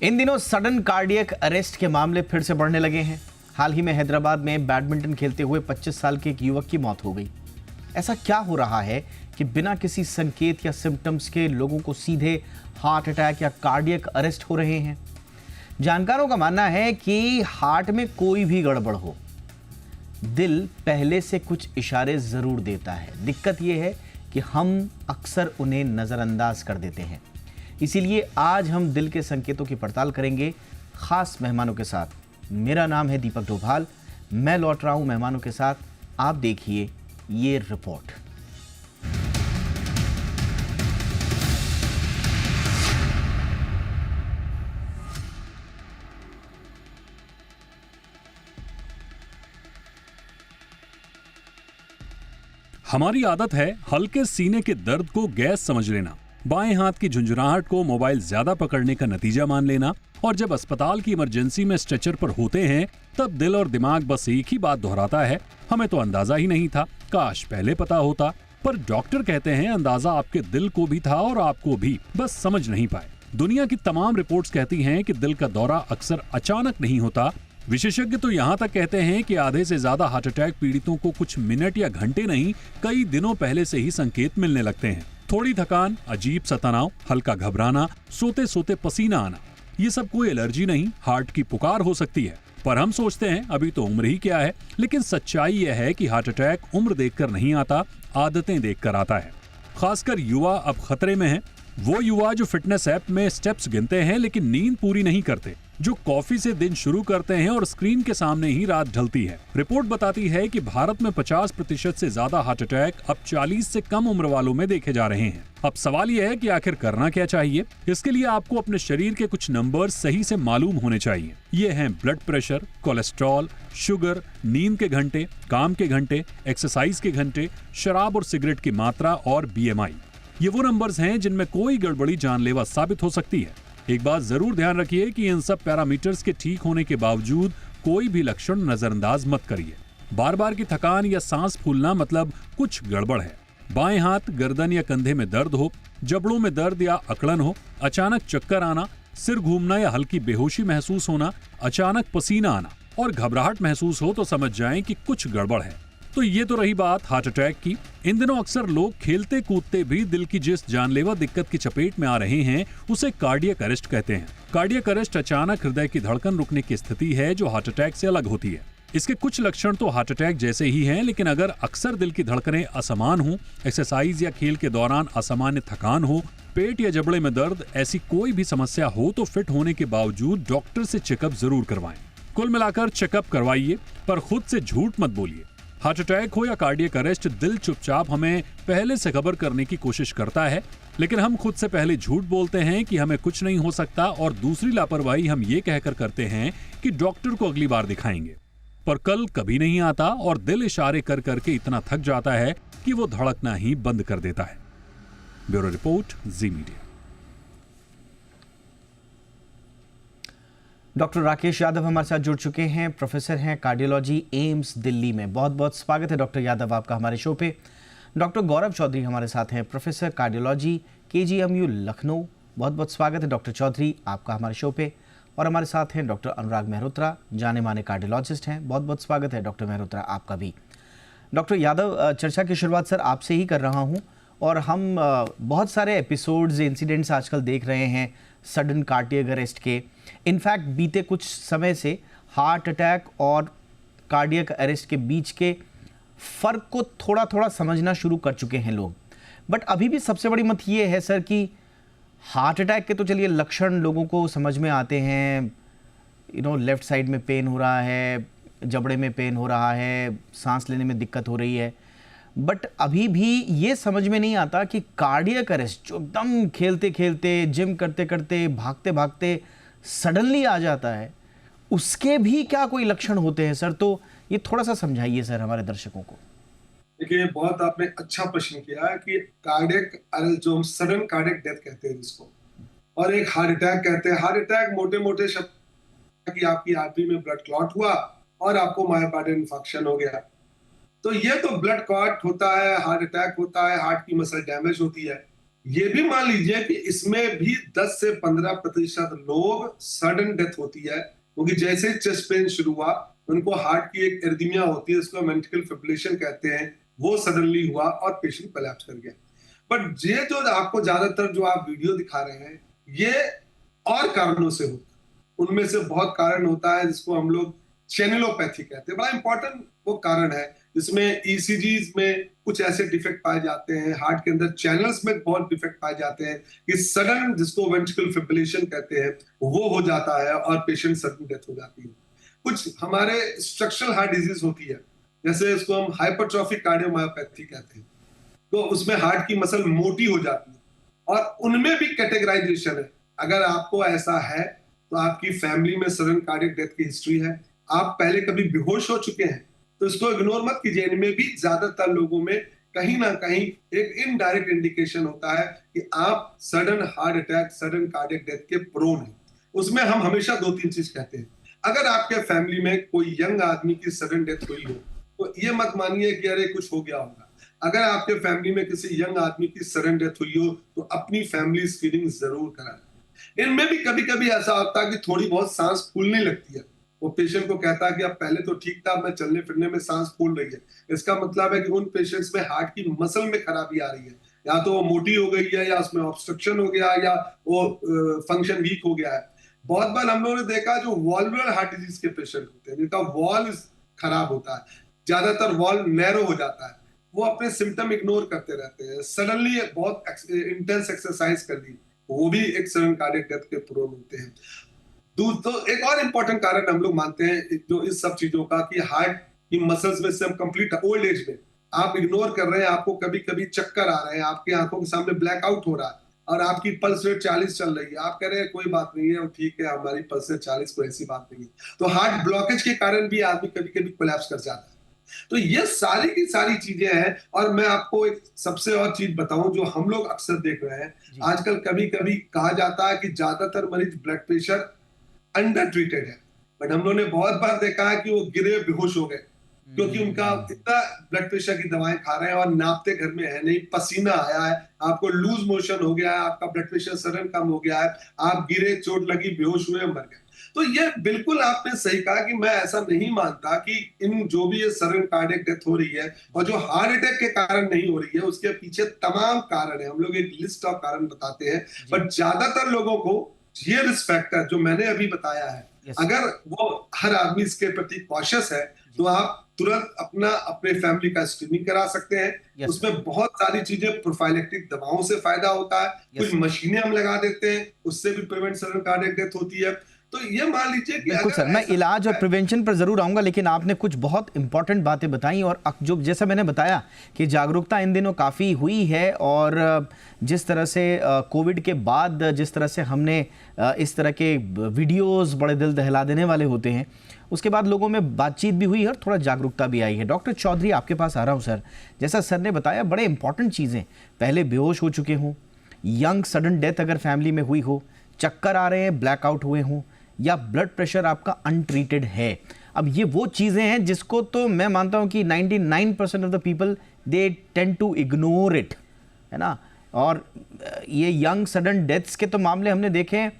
इन दिनों sudden cardiac arrest के मामले फिर से बढ़ने लगे हैं। हाल ही में हैदराबाद में बैडमिंटन खेलते हुए 25 साल के एक युवक की मौत हो गई। ऐसा क्या हो रहा है कि बिना किसी संकेत या सिम्टम्स के लोगों को सीधे हार्ट अटैक या कार्डियक अरेस्ट हो रहे हैं? जानकारों का मानना है कि हार्ट में कोई भी गड़बड़ हो, दिल पहले से कुछ इशारे जरूर देता है। दिक्कत यह है कि हम अक्सर उन्हें नजरअंदाज कर देते हैं। इसीलिए आज हम दिल के संकेतों की पड़ताल करेंगे खास मेहमानों के साथ। मेरा नाम है दीपक डोभाल, मैं लौट रहा हूं मेहमानों के साथ। आप देखिए ये रिपोर्ट। हमारी आदत है हल्के सीने के दर्द को गैस समझ लेना, बाएं हाथ की झुंझुनाहट को मोबाइल ज्यादा पकड़ने का नतीजा मान लेना, और जब अस्पताल की इमरजेंसी में स्ट्रेचर पर होते हैं तब दिल और दिमाग बस एक ही बात दोहराता है, हमें तो अंदाजा ही नहीं था, काश पहले पता होता। पर डॉक्टर कहते हैं अंदाजा आपके दिल को भी था और आपको भी, बस समझ नहीं पाए। दुनिया की तमाम रिपोर्ट्स कहती हैं कि दिल का दौरा अक्सर अचानक नहीं होता। विशेषज्ञ तो यहाँ तक कहते हैं कि आधे से ज्यादा हार्ट अटैक पीड़ितों को कुछ मिनट या घंटे नहीं, कई दिनों पहले से ही संकेत मिलने लगते हैं। थोड़ी थकान, अजीब सा तनाव, हल्का घबराना, सोते सोते पसीना आना, ये सब कोई एलर्जी नहीं, हार्ट की पुकार हो सकती है। पर हम सोचते हैं अभी तो उम्र ही क्या है, लेकिन सच्चाई यह है कि हार्ट अटैक उम्र देखकर नहीं आता, आदतें देखकर आता है। खासकर युवा अब खतरे में हैं। वो युवा जो फिटनेस ऐप में स्टेप्स गिनते हैं लेकिन नींद पूरी नहीं करते, जो कॉफी से दिन शुरू करते हैं और स्क्रीन के सामने ही रात ढलती है। रिपोर्ट बताती है कि भारत में 50% से ज्यादा हार्ट अटैक अब 40 से कम उम्र वालों में देखे जा रहे हैं। अब सवाल यह है कि आखिर करना क्या चाहिए? इसके लिए आपको अपने शरीर के कुछ नंबर सही से मालूम होने चाहिए। ये हैं ब्लड प्रेशर, कोलेस्ट्रॉल, शुगर, नींद के घंटे, काम के घंटे, एक्सरसाइज के घंटे, शराब और सिगरेट की मात्रा और BMI। ये वो नंबर्स हैं जिनमें कोई गड़बड़ी जानलेवा साबित हो सकती है। एक बात जरूर ध्यान रखिए कि इन सब पैरामीटर्स के ठीक होने के बावजूद कोई भी लक्षण नजरअंदाज मत करिए। बार बार की थकान या सांस फूलना मतलब कुछ गड़बड़ है। बाएं हाथ, गर्दन या कंधे में दर्द हो, जबड़ों में दर्द या अकड़न हो, अचानक चक्कर आना, सिर घूमना या हल्की बेहोशी महसूस होना, अचानक पसीना आना और घबराहट महसूस हो तो समझ जाएं कि कुछ गड़बड़ है। तो ये तो रही बात हार्ट अटैक की। इन दिनों अक्सर लोग खेलते कूदते भी दिल की जिस जानलेवा दिक्कत की चपेट में आ रहे हैं उसे कार्डियक अरेस्ट कहते हैं। कार्डियक अरेस्ट अचानक हृदय की धड़कन रुकने की स्थिति है जो हार्ट अटैक से अलग होती है। इसके कुछ लक्षण तो हार्ट अटैक जैसे ही हैं, लेकिन अगर अक्सर दिल की धड़कनें असमान हो, एक्सरसाइज या खेल के दौरान असामान्य थकान हो, पेट या जबड़े में दर्द, ऐसी कोई भी समस्या हो तो फिट होने के बावजूद डॉक्टर से चेकअप जरूर करवाएं। कुल मिलाकर चेकअप करवाइए, पर खुद से झूठ मत बोलिए। हार्ट अटैक हो या कार्डियक अरेस्ट, दिल चुपचाप हमें पहले से खबर करने की कोशिश करता है, लेकिन हम खुद से पहले झूठ बोलते हैं कि हमें कुछ नहीं हो सकता, और दूसरी लापरवाही हम ये कहकर करते हैं कि डॉक्टर को अगली बार दिखाएंगे। पर कल कभी नहीं आता और दिल इशारे कर करके इतना थक जाता है कि वो धड़कना ही बंद कर देता है। ब्यूरो रिपोर्ट, जी मीडिया। डॉक्टर राकेश यादव हमारे साथ जुड़ चुके हैं, प्रोफेसर हैं कार्डियोलॉजी, एम्स दिल्ली में। बहुत बहुत स्वागत है डॉक्टर यादव आपका हमारे शो पे। डॉक्टर गौरव चौधरी हमारे साथ हैं, प्रोफेसर कार्डियोलॉजी, KGMU लखनऊ। बहुत बहुत स्वागत है डॉक्टर चौधरी आपका हमारे शो पे। और हमारे साथ हैं डॉक्टर अनुराग मेहरोत्रा, जाने माने कार्डियोलॉजिस्ट हैं। बहुत बहुत स्वागत है डॉक्टर मेहरोत्रा आपका भी। डॉक्टर यादव, चर्चा की शुरुआत सर आपसे ही कर रहा हूँ, और हम बहुत सारे एपिसोड्स, इंसिडेंट्स आजकल देख रहे हैं सडन कार्डियक अरेस्ट के। इनफैक्ट बीते कुछ समय से हार्ट अटैक और कार्डियक अरेस्ट के बीच के फ़र्क को थोड़ा थोड़ा समझना शुरू कर चुके हैं लोग। बट अभी भी सबसे बड़ी मत ये है सर कि हार्ट अटैक के तो चलिए लक्षण लोगों को समझ में आते हैं, लेफ़्ट साइड में पेन हो रहा है, जबड़े में पेन हो रहा है, सांस लेने में दिक्कत हो रही है। बट अभी भी ये समझ में नहीं आता कि कार्डियक अरेस्ट जो एकदम खेलते खेलते, जिम करते करते, भागते भागते सडनली आ जाता है, उसके भी क्या कोई लक्षण होते हैं सर? तो ये थोड़ा सा समझाइए सर हमारे दर्शकों को। देखिए, बहुत आपने अच्छा प्रश्न किया है कि कार्डियक अरेस्ट, जो हम सडन कार्डियक डेथ कहते हैं जिसको, और एक हार्ट अटैक कहते हैं। हार्ट अटैक मोटे मोटे शब्द कि आपकी आर्टरी में ब्लड क्लॉट हुआ और आपको मायोकार्डियल इन्फेक्शन हो गया। तो ये तो ब्लड क्लॉट होता है, हार्ट अटैक होता है, हार्ट की मसल डैमेज होती है। ये भी मान लीजिए कि इसमें भी 10 से 15% लोग सडन डेथ होती है, क्योंकि जैसे ही चेस्ट पेन शुरू हुआ उनको हार्ट की एक एरिथमिया होती है, इसको वेंट्रिकल फिब्रिलेशन कहते हैं, वो सडनली हुआ और पेशेंट कोलैप्स कर गया। बट ये जो आपको ज्यादातर जो आप वीडियो दिखा रहे हैं, ये और कारणों से होता है। उनमें से बहुत कारण होता है जिसको हम लोग चैनलोपैथी कहते हैं, बड़ा इंपॉर्टेंट वो कारण है, जिसमें ईसीजीज में कुछ ऐसे डिफेक्ट पाए जाते हैं, हार्ट के अंदर चैनल्स में बहुत डिफेक्ट पाए जाते हैं कि सडन, जिसको वेंट्रिकल फिब्रिलेशन कहते हैं, वो हो जाता है और पेशेंट सडन डेथ हो जाती है। कुछ हमारे स्ट्रक्चरल हार्ट डिजीज होती है, जैसे इसको हम हाइपरट्रॉफिक कार्डियोमायोपैथी कहते हैं, तो उसमें हार्ट की मसल मोटी हो जाती है और उनमें भी कैटेगराइजेशन है। अगर आपको ऐसा है तो आपकी फैमिली में सडन कार्डियक डेथ की हिस्ट्री है, आप पहले कभी बेहोश हो चुके हैं, तो इसको इग्नोर मत कीजिए। इनमें भी ज्यादातर लोगों में कहीं ना कहीं एक इनडायरेक्ट इंडिकेशन होता है कि आप sudden heart attack, sudden cardiac death के प्रोन हैं। उसमें हम हमेशा 2-3 चीज कहते हैं। अगर आपके फैमिली में कोई यंग आदमी की सडन डेथ हुई हो तो ये मत मानिए कि अरे कुछ हो गया होगा। अगर आपके फैमिली में किसी यंग आदमी की सडन डेथ हुई हो तो अपनी फैमिली स्क्रीनिंग जरूर कराएं। इनमें भी कभी कभी ऐसा होता है कि थोड़ी बहुत सांस फूलने लगती है, वो पेशेंट को कहता है कि अब पहले तो ठीक था, मैं चलने फिरने में सांस फूल रही है। इसका मतलब है कि उन पेशेंट्स में हार्ट की मसल में खराबी आ रही है, या तो वो मोटी हो गई है, या उसमें ऑब्स्ट्रक्शन हो गया, या वो फंक्शन वीक हो गया है। बहुत बार हम लोगों ने देखा जो वॉल्वुलर हार्ट डिजीज के पेशेंट होते हैं, जिनका वॉल खराब होता है, ज्यादातर वॉल नैरो हो जाता है, वो अपने सिम्टम इग्नोर करते रहते हैं, सडनली बहुत इंटेंस एक्सरसाइज कर ली, वो भी एक सडन कार्डियक डेथ के प्रोन होते हैं। तो एक और इंपॉर्टेंट कारण हम लोग मानते हैं जो इस सब चीजों का, कि हार्ट की मसल्स में से हम कंप्लीट ओल्ड एज में आप इग्नोर कर रहे हैं, आपको कभी कभी चक्कर आ रहे हैं, आपकी आंखों के सामने ब्लैकआउट हो रहा है और आपकी पल्स रेट 40 चल रही है, आप कह रहे हैं कोई बात नहीं है, ठीक है, हमारी पल्स रेट 40, कोई ऐसी बात नहीं है। तो हार्ट ब्लॉकेज के कारण भी आदमी कभी कभी कोलैप्स कर जाता है। तो ये सारी की सारी चीजें हैं। और मैं आपको एक सबसे और चीज बताऊं जो हम लोग अक्सर देख रहे हैं, आजकल कभी कभी कहा जाता है कि ज्यादातर मरीज ब्लड प्रेशर अंडर ट्रीटेड है, बट हम लोगों ने बहुत बार देखा है कि वो गिरे बेहोश हो गए क्योंकि उनका इतना ब्लड प्रेशर की दवाएं खा रहे हैं और नापते घर में है नहीं, पसीना आया है, आपको लूज मोशन हो गया है, आपका ब्लड प्रेशर सडन कम हो गया है, आप गिरे, चोट लगी, बेहोश हुए, मर गए। तो ये बिल्कुल आपने सही कहा कि मैं ऐसा नहीं मानता कि इन जो भी ये सडन कार्डियक डेथ हो रही है और जो हार्ट अटैक के कारण नहीं हो रही है, उसके पीछे तमाम कारण है, हम लोग एक लिस्ट ऑफ कारण बताते हैं, बट ज्यादातर लोगों को ये रिस्क फैक्टर जो मैंने अभी बताया है, अगर वो हर आदमी इसके प्रति कॉशियस है तो आप तुरंत अपने फैमिली का स्क्रीनिंग करा सकते हैं। उसमें बहुत सारी चीजें, प्रोफाइलेक्टिक दवाओं से फायदा होता है, कुछ मशीनें हम लगा देते हैं, उससे भी प्रिवेंट सडन कार्डियक डेथ होती है। तो ये मान लीजिए कि बिल्कुल सर, मैं इलाज और प्रिवेंशन पर जरूर आऊंगा, लेकिन आपने कुछ बहुत इंपॉर्टेंट बातें बताई और जो जैसा मैंने बताया कि जागरूकता इन दिनों काफ़ी हुई है और जिस तरह से कोविड के बाद जिस तरह से हमने इस तरह के वीडियोस बड़े दिल दहला देने वाले होते हैं, उसके बाद लोगों में बातचीत भी हुई है और थोड़ा जागरूकता भी आई है। डॉक्टर चौधरी, आपके पास आ रहा हूँ सर। जैसा सर ने बताया, बड़े इंपॉर्टेंट चीज़ें, पहले बेहोश हो चुके हों, यंग सडन डेथ अगर फैमिली में हुई हो, चक्कर आ रहे हैं, ब्लैकआउट हुए हों, या ब्लड प्रेशर आपका अनट्रीटेड है। अब ये वो चीज़ें हैं जिसको तो मैं मानता हूँ कि 99% of the people they tend to ignore it, है ना। और ये यंग सडन डेथ्स के तो मामले हमने देखे हैं,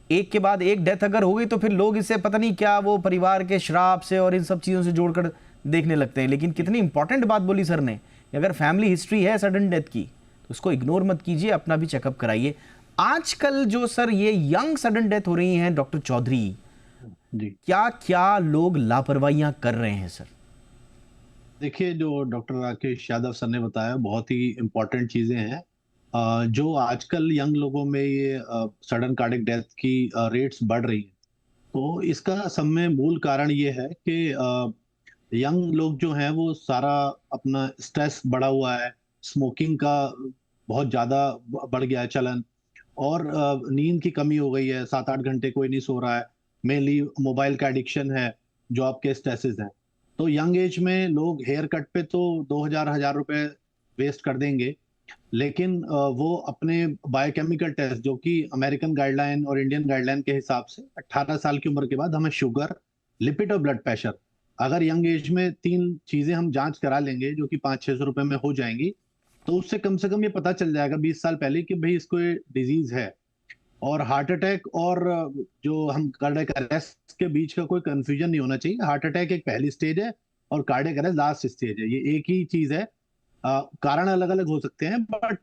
एक के बाद एक डेथ अगर हो गई तो फिर लोग इसे पता नहीं क्या वो परिवार के श्राप से और इन सब चीज़ों से जोड़कर देखने लगते हैं। लेकिन कितनी इंपॉर्टेंट बात बोली सर ने, अगर फैमिली हिस्ट्री है सडन डेथ की तो उसको इग्नोर मत कीजिए, अपना भी चेकअप कराइए। आजकल जो सर ये यंग सडन डेथ हो रही हैं डॉक्टर चौधरी जी, क्या क्या लोग लापरवाहियां कर रहे हैं सर? देखिए, जो डॉक्टर राकेश यादव सर ने बताया बहुत ही इम्पोर्टेंट चीजें हैं। जो आजकल यंग लोगों में ये सडन कार्डियक डेथ की रेट्स बढ़ रही हैं, तो इसका सब में मूल कारण ये है कि यंग लोग जो हैं वो सारा अपना स्ट्रेस बढ़ा हुआ है, स्मोकिंग का बहुत ज्यादा बढ़ गया है चलन, और नींद की कमी हो गई है, 7-8 घंटे कोई नहीं सो रहा है, मेनली मोबाइल का एडिक्शन है, जो आपके स्ट्रेसेस हैं। तो यंग एज में लोग हेयर कट पे तो 2000 रुपए वेस्ट कर देंगे, लेकिन वो अपने बायोकेमिकल टेस्ट, जो कि अमेरिकन गाइडलाइन और इंडियन गाइडलाइन के हिसाब से 18 साल की उम्र के बाद हमें शुगर, लिपिड और ब्लड प्रेशर, अगर यंग एज में 3 चीजें हम जांच करा लेंगे जो कि 500-600 रुपए में हो जाएंगी, तो उससे कम से कम ये पता चल जाएगा 20 साल पहले कि भाई इसको ये डिजीज है। और हार्ट अटैक और जो हम कार्डियक अरेस्ट के बीच का कोई कंफ्यूजन नहीं होना चाहिए। हार्ट अटैक एक पहली स्टेज है और कार्डियक अरेस्ट लास्ट स्टेज है, ये एक ही चीज है। कारण अलग अलग हो सकते हैं, बट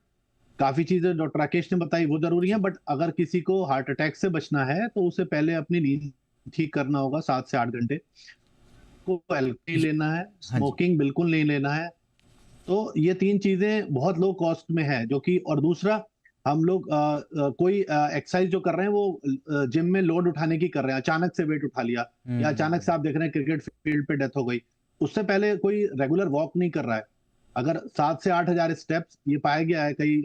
काफी चीजें डॉक्टर राकेश ने बताई वो जरूरी है। बट अगर किसी को हार्ट अटैक से बचना है तो उसे पहले अपनी नींद ठीक करना होगा 7 से 8 घंटे को। अल्कोहल नहीं लेना है, हाँ जी। स्मोकिंग बिल्कुल नहीं लेना है। तो ये 3 चीजें बहुत लो कॉस्ट में है, जो कि, और दूसरा, हम लोग कोई एक्सरसाइज जो कर रहे हैं वो जिम में लोड उठाने की कर रहे हैं, अचानक से वेट उठा लिया, या अचानक से आप देख रहे हैं क्रिकेट फील्ड पे डेथ हो गई, उससे पहले कोई रेगुलर वॉक नहीं कर रहा है। अगर 7 से 8 हजार स्टेप्स, ये पाया गया है कई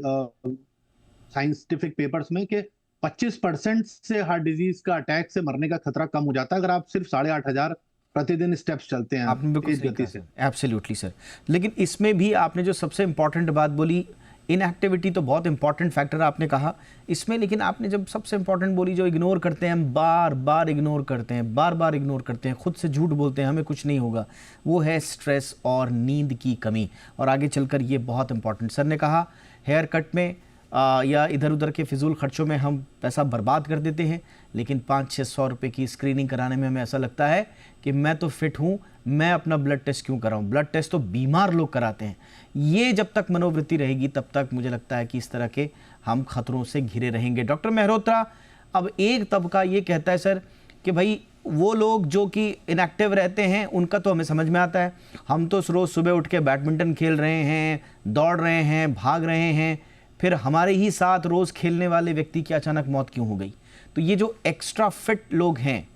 साइंटिफिक पेपर्स में कि 25% से हार्ट डिजीज का, अटैक से मरने का खतरा कम हो जाता है अगर आप सिर्फ 8,500 प्रतिदिन स्टेप्स चलते हैं आपने बिल्कुल तेज सही गति कहा से। Sir, absolutely sir. लेकिन इसमें भी आपने जो सबसे इंपॉर्टेंट बात बोली, इनएक्टिविटी तो बहुत इंपॉर्टेंट फैक्टर आपने कहा इसमें, लेकिन आपने जब सबसे इंपॉर्टेंट बोली जो इग्नोर करते हैं, हम बार बार इग्नोर करते हैं, बार बार इग्नोर करते हैं, खुद से झूठ बोलते हैं हमें कुछ नहीं होगा, वो है स्ट्रेस और नींद की कमी। और आगे चलकर ये बहुत इंपॉर्टेंट, सर ने कहा हेयर कट में या इधर उधर के फिजूल खर्चों में हम पैसा बर्बाद कर देते हैं, लेकिन 500-600 रुपये की स्क्रीनिंग कराने में हमें ऐसा लगता है कि मैं तो फिट हूँ, मैं अपना ब्लड टेस्ट क्यों कराऊँ। ब्लड टेस्ट तो बीमार लोग कराते हैं। ये जब तक मनोवृत्ति रहेगी तब तक मुझे लगता है कि इस तरह के हम खतरों से घिरे रहेंगे। डॉक्टर मेहरोत्रा, अब एक तबका ये कहता है सर कि भाई वो लोग जो कि इनएक्टिव रहते हैं उनका तो हमें समझ में आता है, हम तो रोज़ सुबह उठ के बैडमिंटन खेल रहे हैं, दौड़ रहे हैं, भाग रहे हैं, फिर हमारे ही साथ रोज़ खेलने वाले व्यक्ति की अचानक मौत क्यों हो गई। तो ये जो एक्स्ट्रा फिट लोग हैं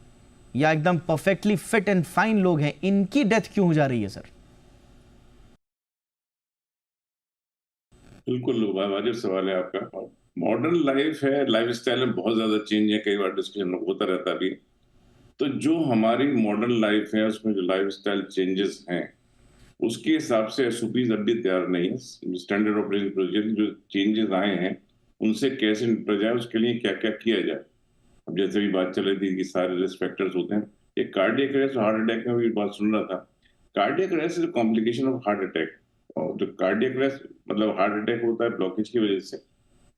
या एकदम परफेक्टली फिट एंड फाइन लोग हैं, इनकी डेथ क्यों हो जा रही है सर? बिल्कुल वाजिब सवाल है आपका। मॉडर्न लाइफ है, लाइफस्टाइल में बहुत ज्यादा चेंज है, कई बार डिस्कशन होता रहता भी। तो जो हमारी मॉडर्न लाइफ है उसमें जो लाइफस्टाइल चेंजेस हैं उसके हिसाब से एसओपीज अभी तैयार नहीं है। स्टैंडर्ड ऑपरेटिंग प्रोसीजर जो चेंजेस आए हैं उनसे कैसे निपटा जाए, उसके लिए क्या क्या किया जाए। अब जैसे भी बात चल रही थी कि सारे रिस्क फैक्टर्स होते हैं, एक कार्डियक अरेस्ट और हार्ट अटैक में भी बात सुन रहा था। Cardiac arrest is complication of heart attack, और जो कार्डियक अरेस्ट मतलब हार्ट अटैक होता है ब्लॉकेज की वजह से,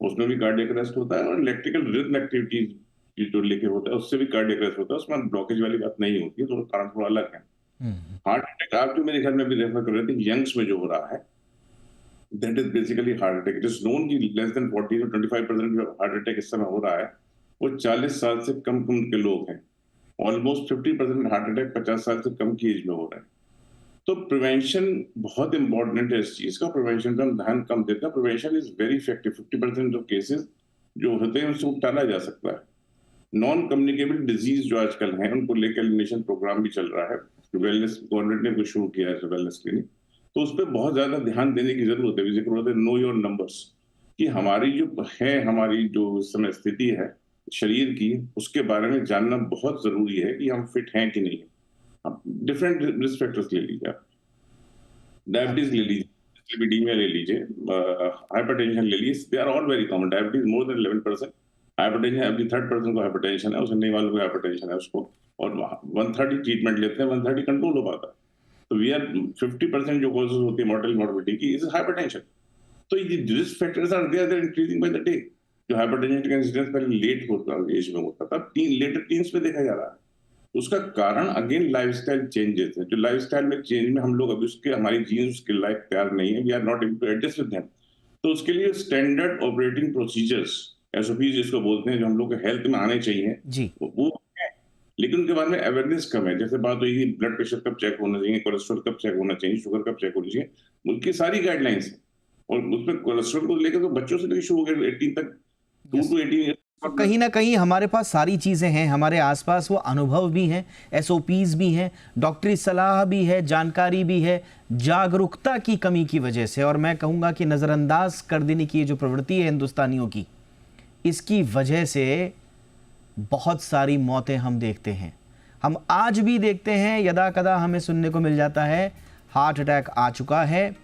उसमें भी कार्डियक अरेस्ट होता है, और इलेक्ट्रिकल रिदम एक्टिविटीज जो लेके होता है उससे भी कार्डियक अरेस्ट होता है, उसमें ब्लॉकेज वाली बात नहीं होती है, तो कारण थोड़ा अलग है। हार्ट अटैक आप जो मेरे ख्याल में भी रेफर कर रहे थे, यंग्स में जो हो रहा है, that is basically heart attack. It is known कि लेस देन 40 to 25% जो हार्ट अटैक इस समय हो रहा है वो 40 साल से कम उम्र के लोग हैं। ऑलमोस्ट 50% हार्ट अटैक 50 साल से कम की एज में हो रहा है। तो प्रिवेंशन बहुत इंपॉर्टेंट है इस चीज का, प्रिवेंशन का ध्यान कम देता है। Prevention is very effective. 50% of cases जो होते हैं उसको टाला जा सकता है। नॉन कम्युनिकेबल डिजीज जो आजकल हैं उनको लेकर एलिमिनेशन प्रोग्राम भी चल रहा है, वेलनेस गवर्नमेंट ने कुछ शुरू किया है वेलनेस क्लिनिक, तो उस पर बहुत ज्यादा ध्यान देने की जरूरत है। जरूरत है नो योर नंबर्स, कि हमारी जो है, हमारी जो इस समय स्थिति है शरीर की, उसके बारे में जानना बहुत जरूरी है कि हम फिट हैं कि नहीं। आप डिफरेंट रिस्क फैक्टर्स ले लीजिए, आप डायबिटीज ले लीजिए, डिस्लिपिडीमिया ले लीजिए, हाइपरटेंशन ले लीजिए, they are all very common. Diabetes more than 11%, hypertension अभी 3rd% को हाइपरटेंशन है, उसे नहीं मालूम है हाइपरटेंशन है उसको, और 130 ट्रीटमेंट लेते हैं, 130 कंट्रोल हो पाता है। तो वी आर 50% जो कॉजेज होती है मॉर्टल मॉर्बिडिटी की इज हाइपरटेंशन। तो ये risk factors are there, they are increasing by the day. जो हाइपरटेंशन का इंसिडेंस पहले लेट होता एज में होता था, लेटर टीन्स में देखा जा रहा है। उसका कारण अगेन लाइफस्टाइल चेंजेस है। जो लाइफस्टाइल में चेंज में हम लोग अभी उसके, हमारी जीन्स उसके लायक तैयार नहीं है, we are not able to adjust with them. तो उसके लिए स्टैंडर्ड ऑपरेटिंग प्रोसीजर्स, एसओपी जिसको बोलते हैं, जो हम लोग के हेल्थ में आने चाहिए जी, वो है, लेकिन उनके बारे में अवेयरनेस कम है। जैसे बात हुई कि ब्लड प्रेशर कब चेक होना चाहिए, कोलेस्ट्रॉल कब चेक होना चाहिए, शुगर कब चेक होनी चाहिए, उनकी सारी गाइडलाइंस है। और उसमें कोलेस्ट्रॉल को लेकर तो बच्चों से लेकर शुरू हो गया 18 तक, 2 to 18 ईयर्स। कहीं ना कहीं हमारे पास सारी चीज़ें हैं, हमारे आसपास वो अनुभव भी हैं, एसओपीज भी हैं, डॉक्टरी सलाह भी है, जानकारी भी है, जागरूकता की कमी की वजह से, और मैं कहूँगा कि नज़रअंदाज कर देने की जो प्रवृत्ति है हिंदुस्तानियों की, इसकी वजह से बहुत सारी मौतें हम देखते हैं। हम आज भी देखते हैं, यदा कदा हमें सुनने को मिल जाता है हार्ट अटैक आ चुका है,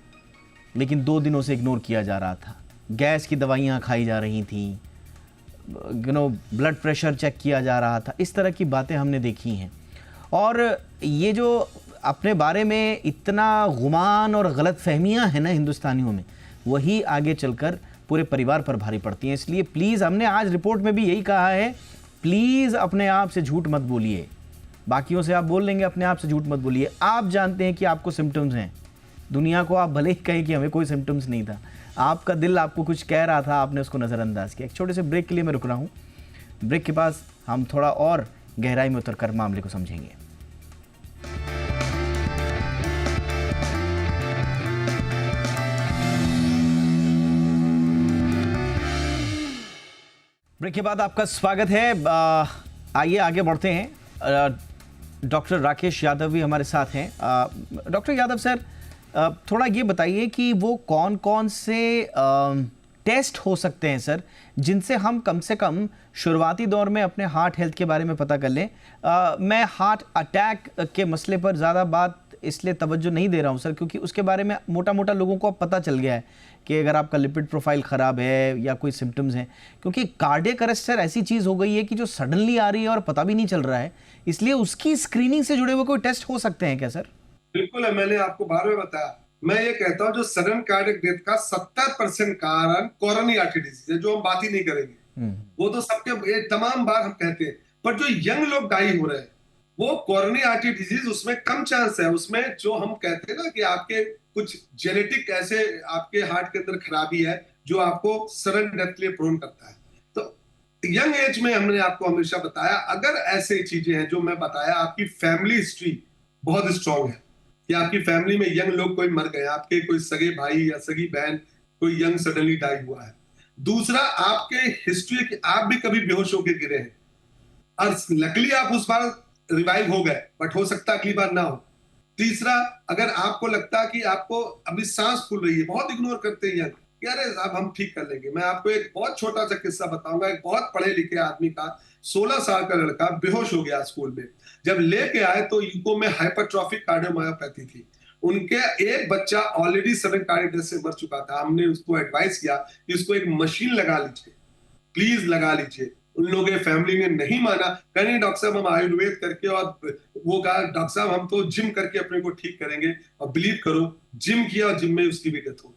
लेकिन 2 दिनों से इग्नोर किया जा रहा था, गैस की दवाइयाँ खाई जा रही थीं, ब्लड प्रेशर चेक किया जा रहा था, इस तरह की बातें हमने देखी हैं। और ये जो अपने बारे में इतना गुमान और गलत फहमियाँ हैं ना हिंदुस्तानियों में, वही आगे चलकर पूरे परिवार पर भारी पड़ती हैं। इसलिए प्लीज़, हमने आज रिपोर्ट में भी यही कहा है, प्लीज़ अपने आप से झूठ मत बोलिए। बाकियों से आप बोल लेंगे, अपने आप से झूठ मत बोलिए। आप जानते हैं कि आपको सिम्टम्स हैं। दुनिया को आप भले ही कहें कि हमें कोई सिम्टम्स नहीं था, आपका दिल आपको कुछ कह रहा था, आपने उसको नज़रअंदाज किया। एक छोटे से ब्रेक के लिए मैं रुक रहा हूँ। ब्रेक के पास हम थोड़ा और गहराई में उतरकर मामले को समझेंगे। ब्रेक के बाद आपका स्वागत है। आइए आगे बढ़ते हैं। डॉक्टर राकेश यादव भी हमारे साथ हैं। डॉक्टर यादव सर, थोड़ा ये बताइए कि वो कौन कौन से टेस्ट हो सकते हैं सर, जिनसे हम कम से कम शुरुआती दौर में अपने हार्ट हेल्थ के बारे में पता कर लें। मैं हार्ट अटैक के मसले पर ज़्यादा बात इसलिए तवज्जो नहीं दे रहा हूं सर, क्योंकि उसके बारे में मोटा मोटा लोगों को अब पता चल गया है कि अगर आपका लिपिड प्रोफाइल ख़राब है या कोई सिम्टम्स हैं, क्योंकि कार्डियक अरेस्ट सर ऐसी चीज़ हो गई है कि जो सडनली आ रही है और पता भी नहीं चल रहा है, इसलिए उसकी स्क्रीनिंग से जुड़े हुए कोई टेस्ट हो सकते हैं क्या सर? बिल्कुल है, मैंने आपको बार बार बताया। मैं ये कहता हूँ जो सडन कार्डियक डेथ का 70% कारण कोरोनरी आर्टरी डिजीज है, जो हम बात ही नहीं करेंगे। वो तो सबके ये तमाम बार हम कहते हैं, पर जो यंग लोग डाई हो रहे हैं वो कोरोनरी आर्टरी डिजीज, उसमें कम चांस है। उसमें जो हम कहते हैं ना कि आपके कुछ जेनेटिक ऐसे आपके हार्ट के अंदर खराबी है जो आपको सडन डेथ के लिए प्रोन करता है। तो यंग एज में हमने आपको हमेशा बताया, अगर ऐसे चीजें हैं जो मैं बताया, आपकी फैमिली हिस्ट्री बहुत स्ट्रांग है कि आपकी फैमिली में यंग लोग कोई मर गए, आपके कोई सगे भाई या सगी बहन कोई यंग सडनली डाई हुआ है। दूसरा, आपके हिस्ट्री कि आप भी कभी बेहोश होकर गिरे हैं और लकली आप उस बार रिवाइव हो गए, बट हो सकता अगली बार ना हो। तीसरा, अगर आपको लगता कि आपको अभी सांस फूल रही है, बहुत इग्नोर करते हैं कि अरे अब हम ठीक कर लेंगे। मैं आपको एक बहुत छोटा सा किस्सा बताऊंगा। एक बहुत पढ़े लिखे आदमी का 16 साल का लड़का बेहोश हो गया स्कूल में। जब लेके आए तो यूको में हाइपरट्रॉफिक कार्डियोमायोपैथी थी। उनके एक बच्चा ऑलरेडी सडन कार्डियक डेथ से मर चुका था। हमने उसको एडवाइस किया कि उसको एक मशीन लगा लीजिए, प्लीज लगा लीजिए। उन लोगों के फैमिली ने नहीं माना, कहने डॉक्टर साहब हम आयुर्वेद करके, और वो कहा डॉक्टर साहब हम तो जिम करके अपने को ठीक करेंगे। और बिलीव करो, जिम किया और जिम में उसकी भी डेथ हो।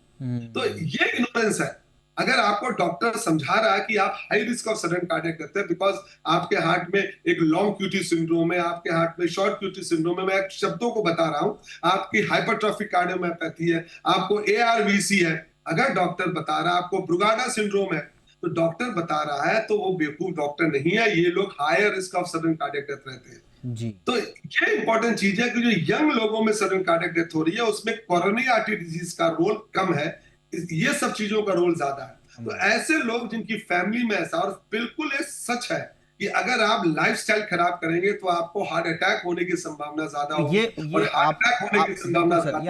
तो ये इग्नोरेंस है। अगर आपको डॉक्टर समझा रहा है कि आप high risk of sudden cardiac death है बिकॉज आपके हार्ट में एक लॉन्ग क्यूटी सिंड्रोम है, आपके हार्ट में शॉर्ट क्यूटी सिंड्रोम है, मैं शब्दों को बता रहा हूं, आपकी हाइपरट्रॉफिक कार्डियोमायोपैथी है, आपको एआरवीसी है, अगर डॉक्टर बता रहा है आपको ब्रुगाडा सिंड्रोम है, तो डॉक्टर बता रहा है तो वो बेवकूफ डॉक्टर नहीं है। ये लोग higher risk of sudden cardiac death रहते हैं जी। तो ये इंपॉर्टेंट चीज है कि जो यंग लोगों में सडन कार्डियक डेथ हो रही है उसमें कोरोनरी आर्टरी डिजीज का रोल कम है, ये सब चीजों का रोल ज्यादा है। तो ऐसे लोग जिनकी फैमिली में ऐसा, और बिल्कुल ये सच है कि अगर आप लाइफस्टाइल खराब करेंगे तो आपको हार्ट अटैक होने की संभावना ज्यादा होगी। ये हार्ट अटैक होने की संभावना सर,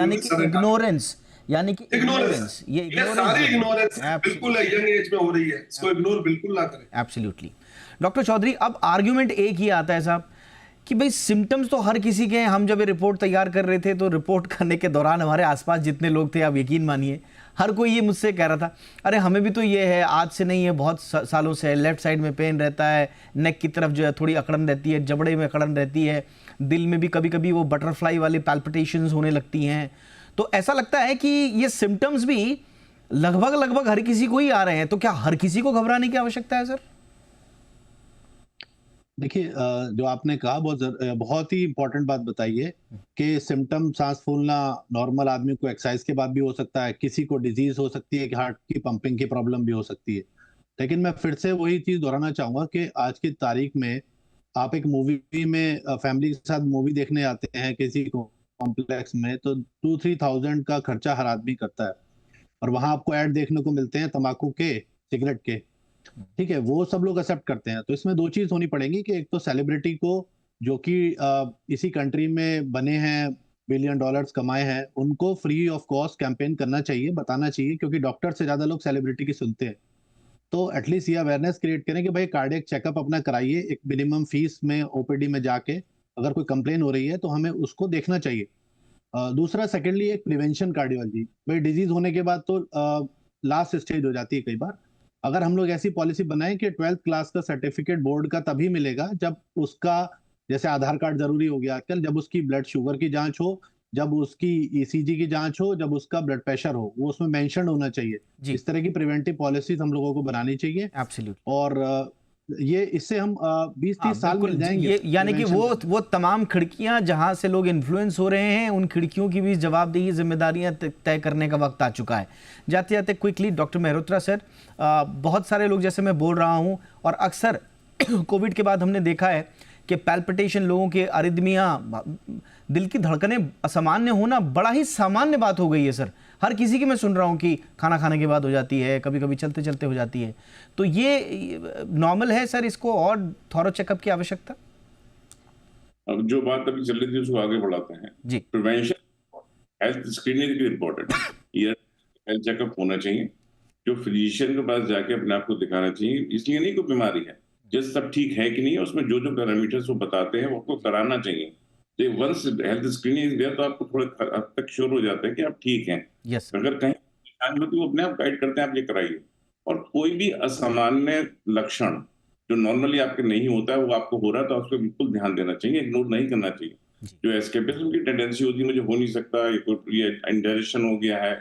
यानी कि इग्नोरेंस, ये सारी इग्नोरेंस बिल्कुल यंग एज में हो रही है, इसको इग्नोर बिल्कुल ना करें। एब्सोल्युटली। डॉक्टर चौधरी, अब आर्ग्यूमेंट एक ही आता है साहब कि भाई सिम्टम्स तो हर किसी के हैं। हम जब ये रिपोर्ट तैयार कर रहे थे तो रिपोर्ट करने के दौरान हमारे आसपास जितने लोग थे, आप यकीन मानिए हर कोई ये मुझसे कह रहा था, अरे हमें भी तो ये है, आज से नहीं है, बहुत सालों से है। लेफ्ट साइड में पेन रहता है, नेक की तरफ जो है थोड़ी अकड़न रहती है, जबड़े में अकड़न रहती है, दिल में भी कभी कभी वो बटरफ्लाई वाली पैल्पिटेशंस होने लगती हैं। तो ऐसा लगता है कि ये सिम्टम्स भी लगभग हर किसी को ही आ रहे हैं। तो क्या हर किसी को घबराने की आवश्यकता है सर? देखिए, जो आपने कहा बहुत ही इंपॉर्टेंट बात बताई है कि सिम्टम सांस फूलना नॉर्मल आदमी को एक्सरसाइज के बाद भी हो सकता है, किसी को डिजीज हो सकती है कि हार्ट की पंपिंग की प्रॉब्लम भी हो सकती है। लेकिन मैं फिर से वही चीज दोहराना चाहूंगा कि आज की तारीख में आप एक मूवी में फैमिली के साथ मूवी देखने आते हैं किसी कॉम्प्लेक्स में, तो 2-3 thousand का खर्चा हर आदमी करता है, और वहां आपको ऐड देखने को मिलते हैं तंबाकू के, सिगरेट के, ठीक है, वो सब लोग एक्सेप्ट करते हैं। तो इसमें दो चीज होनी पड़ेगी कि एक तो सेलिब्रिटी को, जो कि इसी कंट्री में बने हैं, $1 billion कमाए हैं, उनको फ्री ऑफ कॉस्ट कैंपेन करना चाहिए, बताना चाहिए, क्योंकि डॉक्टर से ज्यादा लोग सेलिब्रिटी की सुनते हैं। तो एटलीस्ट ये अवेयरनेस क्रिएट करें कि भाई कार्डियक चेकअप अपना कराइए, एक मिनिमम फीस में ओपीडी में जाके, अगर कोई कंप्लेन हो रही है तो हमें उसको देखना चाहिए। दूसरा, सेकेंडली, एक प्रिवेंशन कार्डियोलॉजी। भाई डिजीज होने के बाद तो लास्ट स्टेज हो जाती है कई बार। अगर हम लोग ऐसी पॉलिसी बनाएं कि 12th क्लास का सर्टिफिकेट बोर्ड का तभी मिलेगा जब उसका, जैसे आधार कार्ड जरूरी हो गया आजकल, जब उसकी ब्लड शुगर की जांच हो जब उसकी ईसीजी की जांच हो, जब उसका ब्लड प्रेशर हो, वो उसमें मेंशन होना चाहिए। जी। इस तरह की प्रिवेंटिव पॉलिसीज हम लोगों को बनानी चाहिए। एब्सोल्यूट। और ये इससे हम 20-30 साल बिल्कुल मिल जाएंगे ये यानी कि prevention करने। वो तमाम खिड़कियां जहां से लोग इन्फ्लुएंस हो रहे हैं, उन खिड़कियों की भी जवाबदेही जिम्मेदारियां तय करने का वक्त आ चुका है। जाते जाते क्विकली डॉक्टर मेहरोत्रा सर, बहुत सारे लोग जैसे मैं बोल रहा हूं, और अक्सर कोविड के बाद हमने देखा है कि पैल्पिटेशन, लोगों के अरिदमिया, दिल की धड़कनें असामान्य होना बड़ा ही सामान्य बात हो गई है सर। हर किसी की मैं सुन रहा हूँ कि खाना खाने के बाद हो जाती है, कभी कभी चलते चलते हो जाती है। तो ये नॉर्मल है सर, इसको और थॉरो चेकअप की आवश्यकता? अब जो बात अभी चल रही थी उसको आगे बढ़ाते हैं। जी। Prevention, health screening is important. Year health checkup होना चाहिए, जो फिजिशियन के पास जाके अपने आप को दिखाना चाहिए। इसलिए नहीं कोई बीमारी है, जैसे सब ठीक है कि नहीं, उसमें जो जो पैरामीटर्स वो बताते हैं वो आपको कराना चाहिए। तो वंस हेल्थ स्क्रीनिंग दिया तो आपको थोड़ा हद तक श्योर हो जाता है कि आप ठीक हैं। यस। अगर कहीं परेशानी होती है वो अपने आप गाइड करते हैं, आप ये कराइए। और कोई भी असामान्य लक्षण जो नॉर्मली आपके नहीं होता है वो आपको हो रहा है, तो आपको बिल्कुल ध्यान देना चाहिए, इग्नोर नहीं करना चाहिए। जो एस्केपिज्म की टेंडेंसी होती है, मुझे हो नहीं सकता, ये इंडाइजेशन हो गया है,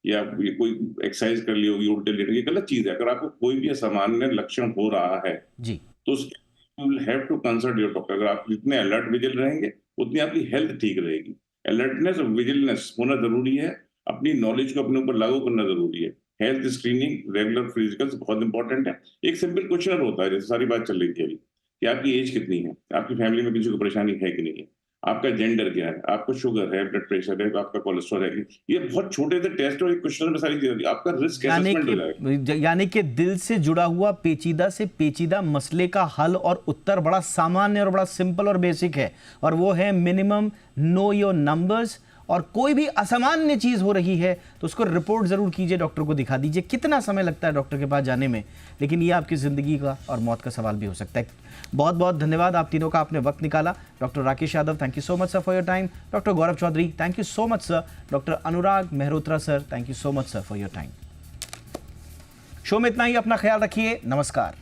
या ये कोई एक्सरसाइज कर ली होगी, उल्टे लेटे, ये गलत चीज है। अगर आपको कोई भी असामान्य लक्षण हो रहा है जी। तो you will have to consult your doctor. अगर आप जितने अलर्ट विजिल रहेंगे उतनी आपकी हेल्थ ठीक रहेगी। अलर्टनेस और विजिलेंस होना जरूरी है, अपनी नॉलेज को अपने ऊपर लागू करना जरूरी है। हेल्थ स्क्रीनिंग, रेगुलर फिजिकल्स बहुत इंपॉर्टेंट है। एक सिंपल क्वेश्चन होता है, जैसे सारी बात चल रही थी अभी, कि आपकी एज कितनी है, आपकी फैमिली में किसी को परेशानी है कि नहीं है, आपका जेंडर क्या है, आपको शुगर है, ब्लड प्रेशर है, आपका कोलेस्ट्रॉल है। ये बहुत छोटे से टेस्ट और एक क्वेश्चन में सारी चीजें, आपका रिस्क असेसमेंट हो जाएगा। यानी कि दिल से जुड़ा हुआ पेचीदा से पेचीदा मसले का हल और उत्तर बड़ा सामान्य और बड़ा सिंपल और बेसिक है, और वो है मिनिमम नो योर नंबर्स। और कोई भी असामान्य चीज हो रही है तो उसको रिपोर्ट जरूर कीजिए, डॉक्टर को दिखा दीजिए। कितना समय लगता है डॉक्टर के पास जाने में, लेकिन ये आपकी जिंदगी का और मौत का सवाल भी हो सकता है। बहुत बहुत धन्यवाद आप तीनों का, आपने वक्त निकाला। Doctor Rakesh Yadav, thank you so much sir for your time. Doctor Gaurav Chaudhary, thank you so much sir. Doctor Anurag Mehrotra sir, thank you so much sir for your time. Show में इतना ही, अपना ख्याल रखिए, नमस्कार।